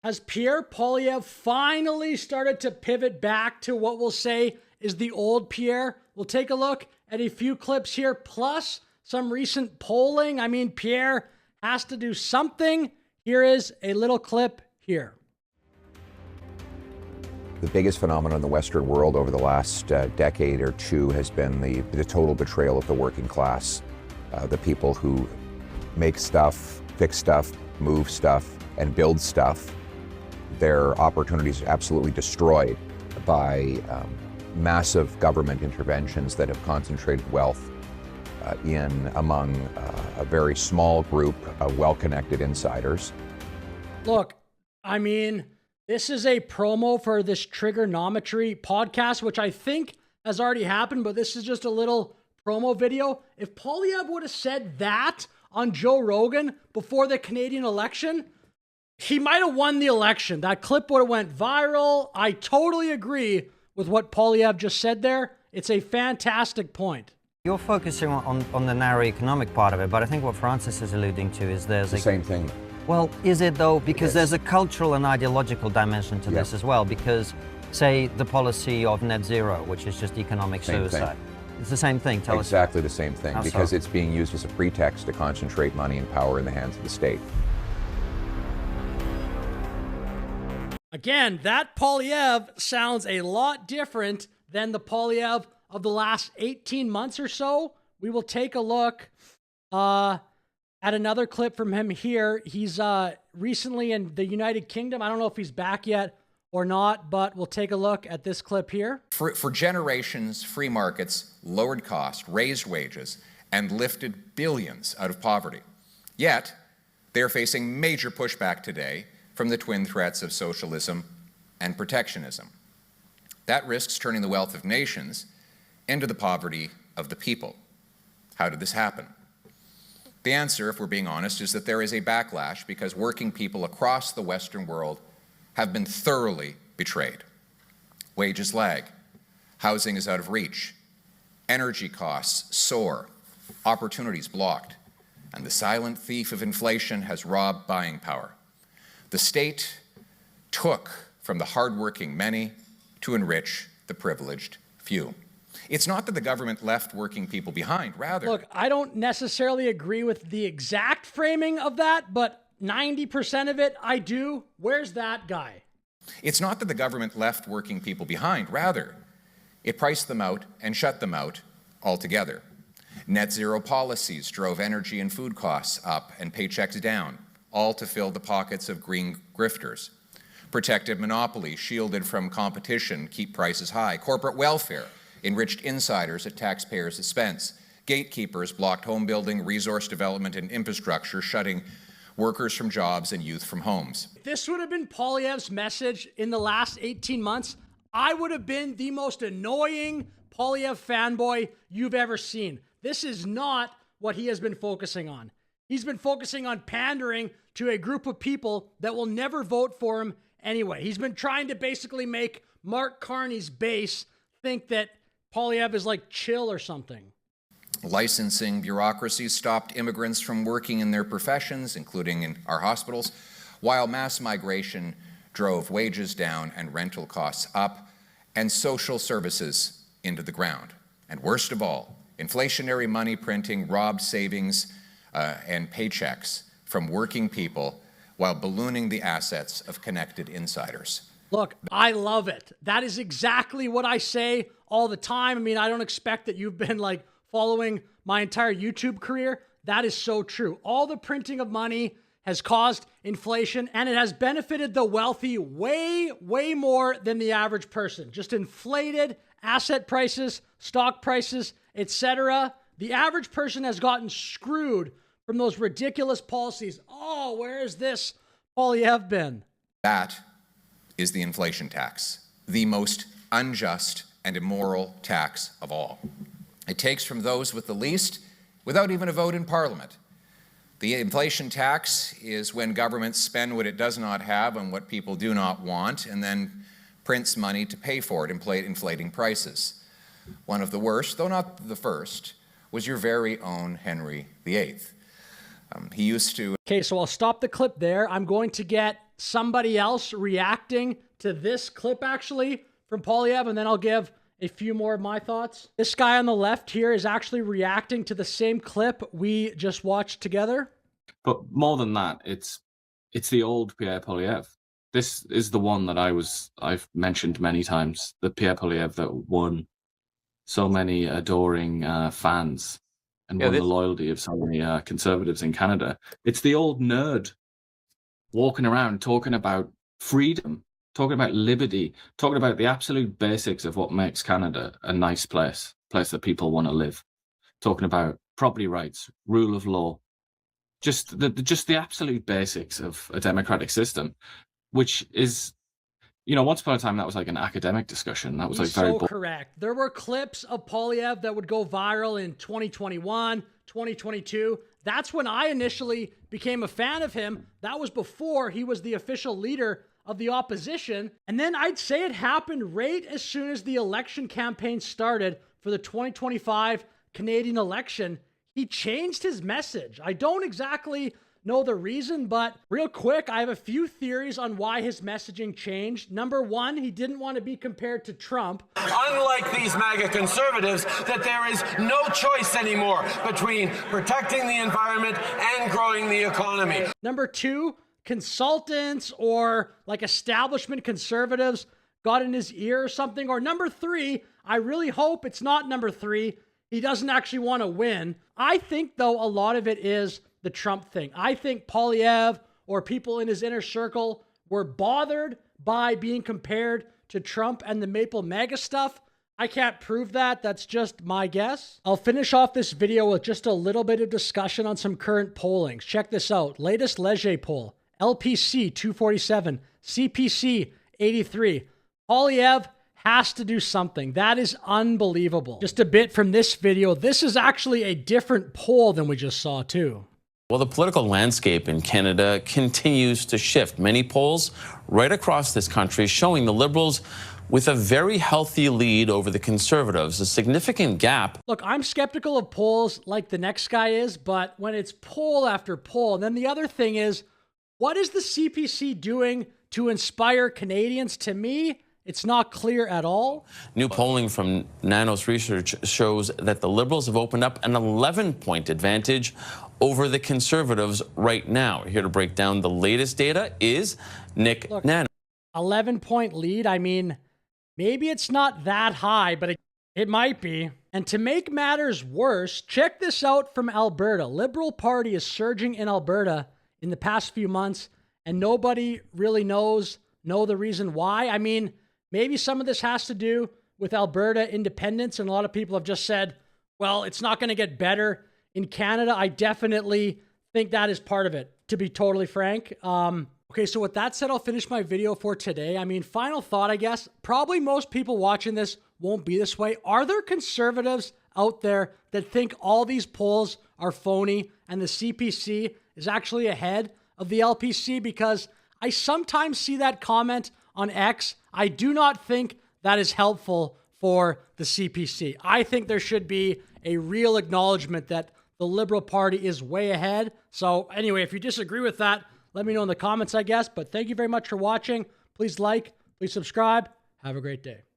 Has Pierre Poilievre finally started to pivot back to what we'll say is the old Pierre? We'll take a look at a few clips here, plus some recent polling. I mean, Pierre has to do something. Here is a little clip here. The biggest phenomenon in the Western world over the last decade or two has been the total betrayal of the working class. The people who make stuff, fix stuff, move stuff, and build stuff. Their opportunities are absolutely destroyed by massive government interventions that have concentrated wealth among a very small group of well-connected insiders. Look, I mean, this is a promo for this trigonometry podcast, which I think has already happened, but this is just a little promo video. If Poilievre would have said that on Joe Rogan before the Canadian election, he might have won the election. That clip would have went viral. I totally agree with what Poilievre just said there. It's a fantastic point. You're focusing on the narrow economic part of it, but I think what Francis is alluding to is there's the same thing. Well, is it though? Because there's a cultural and ideological dimension to this as well. Because, say, the policy of net zero, which is just economic suicide. It's the same thing. Tell us. Exactly the same thing, because so? It's being used as a pretext to concentrate money and power in the hands of the state. Again, that Poilievre sounds a lot different than the Poilievre of the last 18 months or so. We will take a look at another clip from him here. He's recently in the United Kingdom. I don't know if he's back yet or not, but we'll take a look at this clip here. For generations, free markets lowered costs, raised wages, and lifted billions out of poverty. Yet, they're facing major pushback today from the twin threats of socialism and protectionism. That risks turning the wealth of nations into the poverty of the people. How did this happen? The answer, if we're being honest, is that there is a backlash because working people across the Western world have been thoroughly betrayed. Wages lag, housing is out of reach, energy costs soar, opportunities blocked, and the silent thief of inflation has robbed buying power. The state took from the hardworking many to enrich the privileged few. It's not that the government left working people behind, rather. Look, I don't necessarily agree with the exact framing of that, but 90% of it I do. Where's that guy? It's not that the government left working people behind, rather, it priced them out and shut them out altogether. Net zero policies drove energy and food costs up and paychecks down, all to fill the pockets of green grifters. Protected monopolies shielded from competition keep prices high. Corporate welfare enriched insiders at taxpayers' expense. Gatekeepers blocked home building, resource development, and infrastructure, shutting workers from jobs and youth from homes. If this would have been Poilievre's message in the last 18 months, I would have been the most annoying Poilievre fanboy you've ever seen. This is not what he has been focusing on. He's been focusing on pandering to a group of people that will never vote for him anyway. He's been trying to basically make Mark Carney's base think that Poilievre is like chill or something. Licensing bureaucracies stopped immigrants from working in their professions, including in our hospitals, while mass migration drove wages down and rental costs up and social services into the ground. And worst of all, inflationary money printing robbed savings and paychecks from working people while ballooning the assets of connected insiders. Look, I love it. That is exactly what I say all the time. I mean, I don't expect that you've been like following my entire YouTube career. That is so true. All the printing of money has caused inflation, and it has benefited the wealthy way, way more than the average person. Just inflated asset prices, stock prices, etc. The average person has gotten screwed from those ridiculous policies. Oh, where is this Poilievre been? That is the inflation tax, the most unjust and immoral tax of all. It takes from those with the least without even a vote in Parliament. The inflation tax is when governments spend what it does not have on what people do not want and then prints money to pay for it, inflating prices. One of the worst, though not the first, was your very own Henry VIII. He used to... Okay, so I'll stop the clip there. I'm going to get somebody else reacting to this clip actually from Poilievre, and then I'll give a few more of my thoughts. This guy on the left here is actually reacting to the same clip we just watched together. But more than that, it's the old Pierre Poilievre. This is the one that I've mentioned many times, the Pierre Poilievre that won so many adoring fans and won the loyalty of so many conservatives in Canada. It's the old nerd walking around talking about freedom, talking about liberty, talking about the absolute basics of what makes Canada a nice place that people want to live, talking about property rights, rule of law, just the absolute basics of a democratic system, which is, you know, once upon a time that was like an academic discussion. That was like very so correct. There were clips of Poilievre that would go viral in 2021, 2022. That's when I initially became a fan of him. That was before he was the official leader of the opposition. And then I'd say it happened right as soon as the election campaign started for the 2025 Canadian election. He changed his message. I don't exactly know the reason, but real quick, I have a few theories on why his messaging changed. Number one, he didn't want to be compared to Trump. Unlike these MAGA conservatives, that there is no choice anymore between protecting the environment and growing the economy. Number two, consultants or like establishment conservatives got in his ear or something. Or number three, I really hope it's not number three, he doesn't actually want to win. I think, though, a lot of it is the Trump thing. I think Poilievre or people in his inner circle were bothered by being compared to Trump and the Maple MAGA stuff. I can't prove that. That's just my guess. I'll finish off this video with just a little bit of discussion on some current pollings. Check this out. Latest Leger poll. LPC 247. CPC 83. Poilievre has to do something. That is unbelievable. Just a bit from this video. This is actually a different poll than we just saw too. Well, the political landscape in Canada continues to shift. Many polls right across this country showing the Liberals with a very healthy lead over the Conservatives, a significant gap. Look, I'm skeptical of polls like the next guy is, but when it's poll after poll, and then the other thing is, what is the CPC doing to inspire Canadians? To me, it's not clear at all. New polling from Nanos Research shows that the Liberals have opened up an 11-point advantage over the Conservatives right now. Here to break down the latest data is Nick Nano. 11-point lead. I mean, maybe it's not that high, but it might be. And to make matters worse, check this out from Alberta. Liberal Party is surging in Alberta in the past few months, and nobody really knows the reason why. I mean, maybe some of this has to do with Alberta independence, and a lot of people have just said, well, it's not going to get better in Canada. I definitely think that is part of it, to be totally frank. Okay, so with that said, I'll finish my video for today. I mean, final thought, I guess. Probably most people watching this won't be this way. Are there conservatives out there that think all these polls are phony and the CPC is actually ahead of the LPC? Because I sometimes see that comment on X. I do not think that is helpful for the CPC. I think there should be a real acknowledgement that the Liberal Party is way ahead. So anyway, if you disagree with that, let me know in the comments, I guess. But thank you very much for watching. Please like, please subscribe. Have a great day.